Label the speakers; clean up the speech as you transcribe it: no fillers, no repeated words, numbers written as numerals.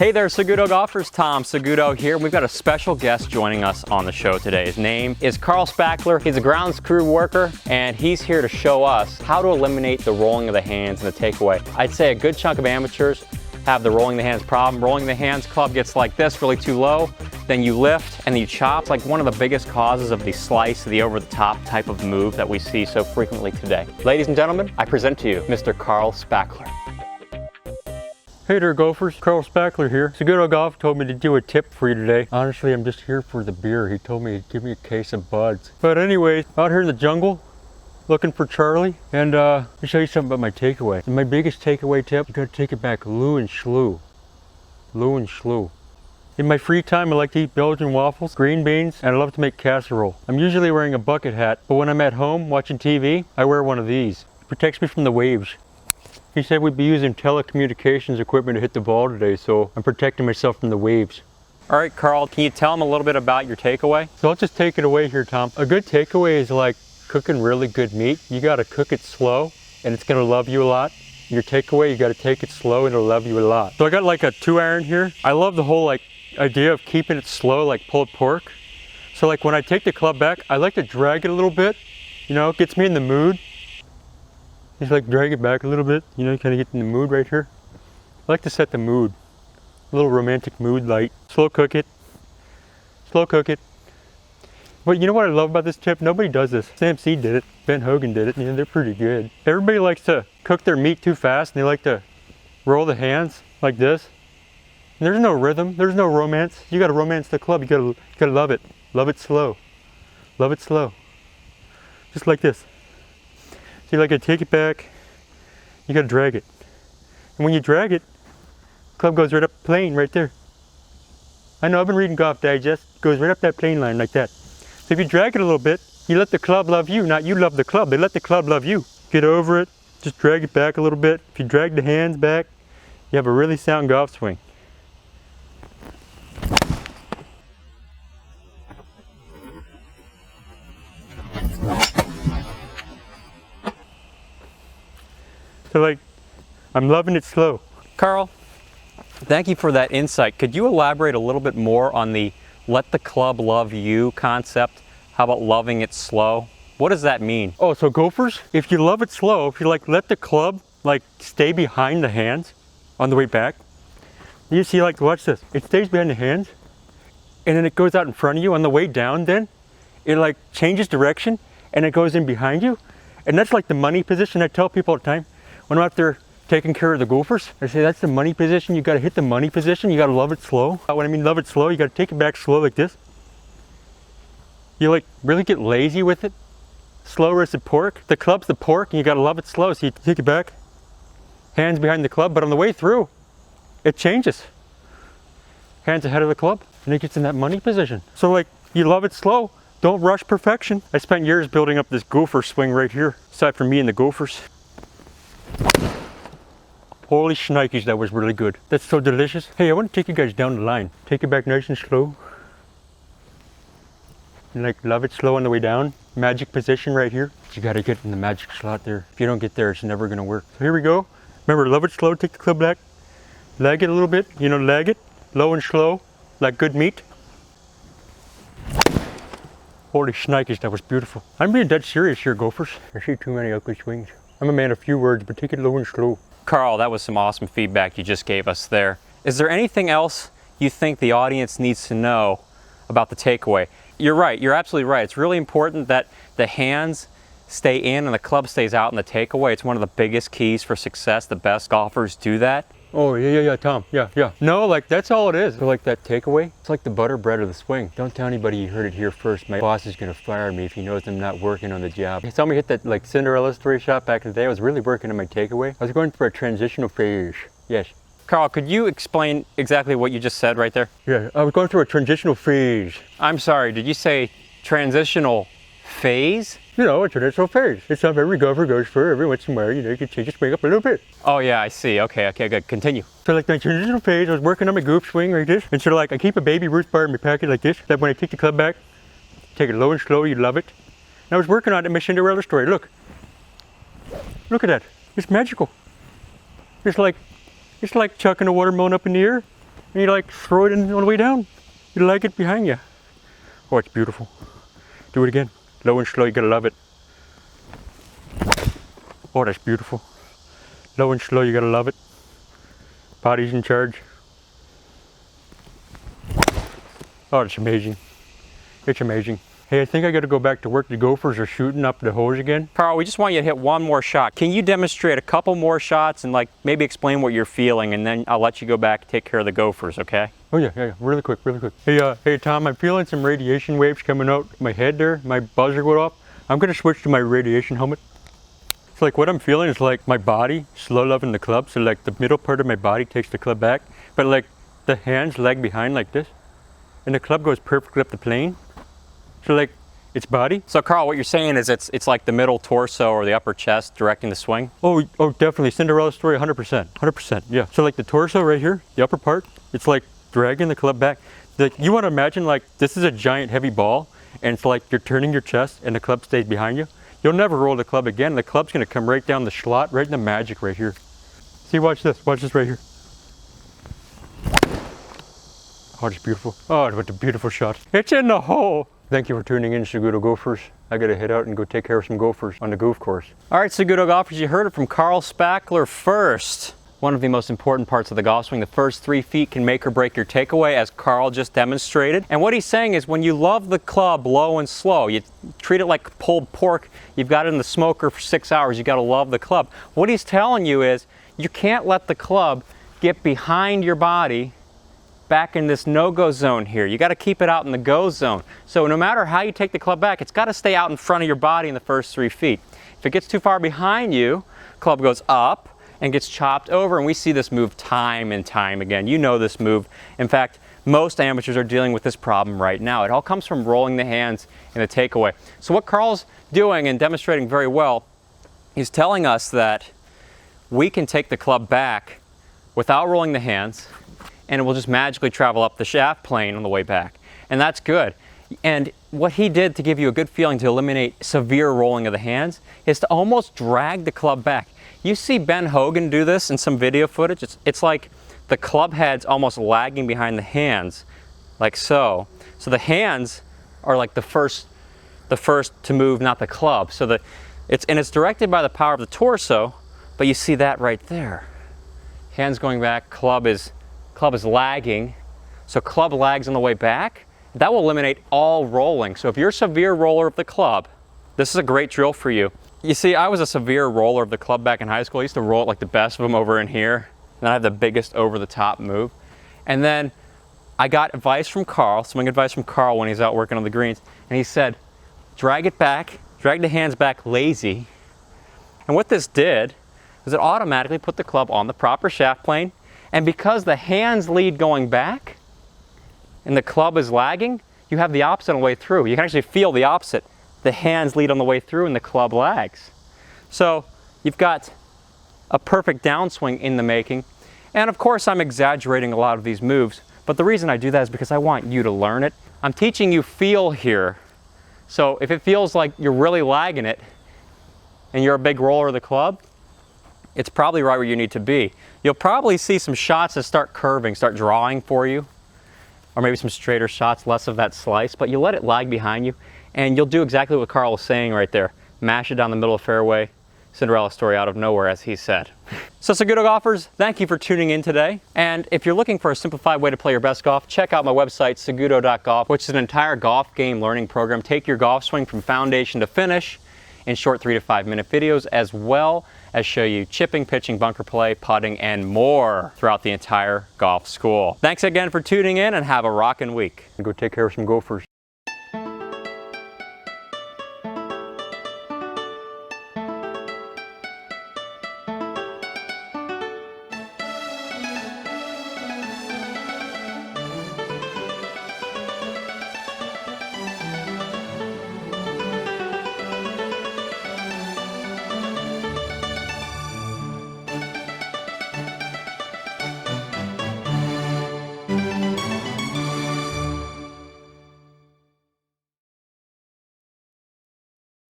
Speaker 1: Hey there, Segudo golfers. Tom Segudo here. We've got a special guest joining us on the show today. His name is Carl Spackler. He's a grounds crew worker, and he's here to show us how to eliminate the rolling of the hands and the takeaway. I'd say a good chunk of amateurs have the rolling the hands problem. Rolling the hands club gets like this, really too low. Then you lift and you chop. Like one of the biggest causes of the slice, the over-the-top type of move that we see so frequently today. Ladies and gentlemen, I present to you Mr. Carl Spackler.
Speaker 2: Hey there golfers, Carl Spackler here. Segudo Golf told me to do a tip for you today. Honestly, I'm just here for the beer. He told me he'd give me a case of buds. But anyways, out here in the jungle, looking for Charlie. And let me show you something about my takeaway. And my biggest takeaway tip, you gotta take it back Lou and Schloo. Lou and Schloo. In my free time, I like to eat Belgian waffles, green beans, and I love to make casserole. I'm usually wearing a bucket hat, but when I'm at home watching TV, I wear one of these. It protects me from the waves. He said we'd be using telecommunications equipment to hit the ball today, so I'm protecting myself from the waves.
Speaker 1: All right, Carl, can you tell him a little bit about your takeaway?
Speaker 2: So I'll just take it away here, Tom. A good takeaway is like cooking really good meat. You gotta cook it slow, and it's gonna love you a lot. Your takeaway, you gotta take it slow, and it'll love you a lot. So I got like a 2-iron here. I love the whole like idea of keeping it slow, like pulled pork. So like when I take the club back, I like to drag it a little bit. You know, it gets me in the mood. Just like drag it back a little bit, you know, kind of get in the mood right here. I like to set the mood. A little romantic mood light. Slow cook it. Slow cook it. But you know what I love about this tip? Nobody does this. Sam C did it. Ben Hogan did it. You know, they're pretty good. Everybody likes to cook their meat too fast, and they like to roll the hands like this. And there's no rhythm. There's no romance. You gotta romance the club. You gotta love it. Love it slow. Love it slow. Just like this. So you like to take it back, you gotta drag it. And when you drag it, club goes right up the plane right there. I know, I've been reading Golf Digest, it goes right up that plane line like that. So if you drag it a little bit, you let the club love you, not you love the club. They let the club love you. Get over it, just drag it back a little bit. If you drag the hands back, you have a really sound golf swing. So like, I'm loving it slow.
Speaker 1: Carl, thank you for that insight. Could you elaborate a little bit more on the let the club love you concept? How about loving it slow? What does that mean?
Speaker 2: Oh, so golfers, if you love it slow, if you like let the club like stay behind the hands on the way back, you see like, watch this, it stays behind the hands and then it goes out in front of you on the way down then, it like changes direction and it goes in behind you. And that's like the money position. I tell people all the time, when I'm out there taking care of the golfers, I say that's the money position. You got to hit the money position. You got to love it slow. When I mean love it slow, you got to take it back slow like this. You like really get lazy with it. Slower as the pork. The club's the pork and you got to love it slow. So you take it back, hands behind the club, but on the way through, it changes. Hands ahead of the club and it gets in that money position. So like you love it slow. Don't rush perfection. I spent years building up this gopher swing right here, aside from me and the gophers. Holy shnikes, that was really good. That's so delicious. Hey, I want to take you guys down the line. Take it back nice and slow. And like love it slow on the way down. Magic position right here. You got to get in the magic slot there. If you don't get there, it's never going to work. So here we go. Remember, love it slow, take the club back. Lag it a little bit, you know, lag it. Low and slow, like good meat. Holy shnikes, that was beautiful. I'm being dead serious here, golfers. I see too many ugly swings. I'm a man of few words, but take it low and slow.
Speaker 1: Carl, that was some awesome feedback you just gave us there. Is there anything else you think the audience needs to know about the takeaway? You're right, you're absolutely right. It's really important that the hands stay in and the club stays out in the takeaway. It's one of the biggest keys for success. The best golfers do that.
Speaker 2: Oh, yeah, Tom. Yeah. No, like, that's all it is. So, like, that takeaway, it's like the butter bread of the swing. Don't tell anybody you heard it here first. My boss is going to fire me if he knows I'm not working on the job. He saw me hit that, like, Cinderella story shot back in the day. I was really working on my takeaway. I was going for a transitional phase. Yes.
Speaker 1: Carl, could you explain exactly what you just said right there?
Speaker 2: Yeah, I was going through a transitional phase.
Speaker 1: I'm sorry, did you say transitional phase?
Speaker 2: You know, a transitional phase. It's something every golfer goes through every once in a while. You know, you can change your swing up a little bit.
Speaker 1: Oh yeah, I see. Okay, good. Continue.
Speaker 2: So like my transitional phase, I was working on my goof swing like this. And so like I keep a baby Ruth bar in my pocket like this. That when I take the club back, take it low and slow, you love it. And I was working on it in my Cinderella story. Look at that. It's magical. It's like chucking a watermelon up in the air and you like throw it in on the way down. You like it behind you. Oh, it's beautiful. Do it again. Low and slow, you gotta love it. Oh, that's beautiful. Low and slow, you gotta love it. Body's in charge. Oh, it's amazing. It's amazing. Hey, I think I gotta go back to work. The Gophers are shooting up the hose again.
Speaker 1: Carl, we just want you to hit one more shot. Can you demonstrate a couple more shots and like maybe explain what you're feeling, and then I'll let you go back and take care of the Gophers, okay?
Speaker 2: Oh yeah, really quick. Hey Tom, I'm feeling some radiation waves coming out my head there. My buzzer went off. I'm gonna switch to my radiation helmet. It's like what I'm feeling is like my body slow loving the club. So like the middle part of my body takes the club back, but like the hands lag behind like this, and the club goes perfectly up the plane. So like its body.
Speaker 1: So Carl, what you're saying is it's like the middle torso or the upper chest directing the swing?
Speaker 2: Oh definitely. Cinderella story, 100%. 100%, yeah. So like the torso right here, the upper part, it's like dragging the club back. Like you want to imagine like this is a giant heavy ball, and it's like you're turning your chest and the club stays behind you. You'll never roll the club again. The club's going to come right down the slot, right in the magic right here. See, watch this right here. Oh, it's beautiful. Oh, what a beautiful shot. It's in the hole. Thank you for tuning in, Segudo Gophers. I gotta head out and go take care of some gophers on the golf course.
Speaker 1: All right, Segudo golfers, you heard it from Carl Spackler first. One of the most important parts of the golf swing, the first 3 feet can make or break your takeaway, as Carl just demonstrated. And what he's saying is when you love the club low and slow, you treat it like pulled pork, you've got it in the smoker for 6 hours, you gotta love the club. What he's telling you is you can't let the club get behind your body back in this no-go zone here. You got to keep it out in the go zone. So no matter how you take the club back, it's got to stay out in front of your body in the first 3 feet. If it gets too far behind you, club goes up and gets chopped over, and we see this move time and time again. You know this move. In fact, most amateurs are dealing with this problem right now. It all comes from rolling the hands in the takeaway. So what Carl's doing and demonstrating very well, he's telling us that we can take the club back without rolling the hands, and it will just magically travel up the shaft plane on the way back. And that's good. And what he did to give you a good feeling to eliminate severe rolling of the hands is to almost drag the club back. You see Ben Hogan do this in some video footage. It's like the club head's almost lagging behind the hands, like so. So the hands are like the first to move, not the club. So it's directed by the power of the torso, but you see that right there. Hands going back, club is lagging, so club lags on the way back. That will eliminate all rolling. So if you're a severe roller of the club, this is a great drill for you. You see, I was a severe roller of the club back in high school. I used to roll it like the best of them over in here, and I have the biggest over-the-top move. And then I got advice from Carl, swing advice from Carl when he's out working on the greens, and he said, drag it back, drag the hands back lazy. And what this did is it automatically put the club on the proper shaft plane. And because the hands lead going back and the club is lagging, you have the opposite on the way through. You can actually feel the opposite. The hands lead on the way through and the club lags. So you've got a perfect downswing in the making. And of course, I'm exaggerating a lot of these moves, but the reason I do that is because I want you to learn it. I'm teaching you feel here. So if it feels like you're really lagging it and you're a big roller of the club, it's probably right where you need to be. You'll probably see some shots that start curving, start drawing for you, or maybe some straighter shots, less of that slice, but you let it lag behind you, and you'll do exactly what Carl was saying right there. Mash it down the middle of the fairway, Cinderella story out of nowhere, as he said. So Segudo golfers, thank you for tuning in today. And if you're looking for a simplified way to play your best golf, check out my website, segudo.golf, which is an entire golf game learning program. Take your golf swing from foundation to finish in short 3 to 5 minute videos, as well as show you chipping, pitching, bunker play, putting, and more throughout the entire golf school. Thanks again for tuning in, and have a rockin' week.
Speaker 2: Go take care of some gophers.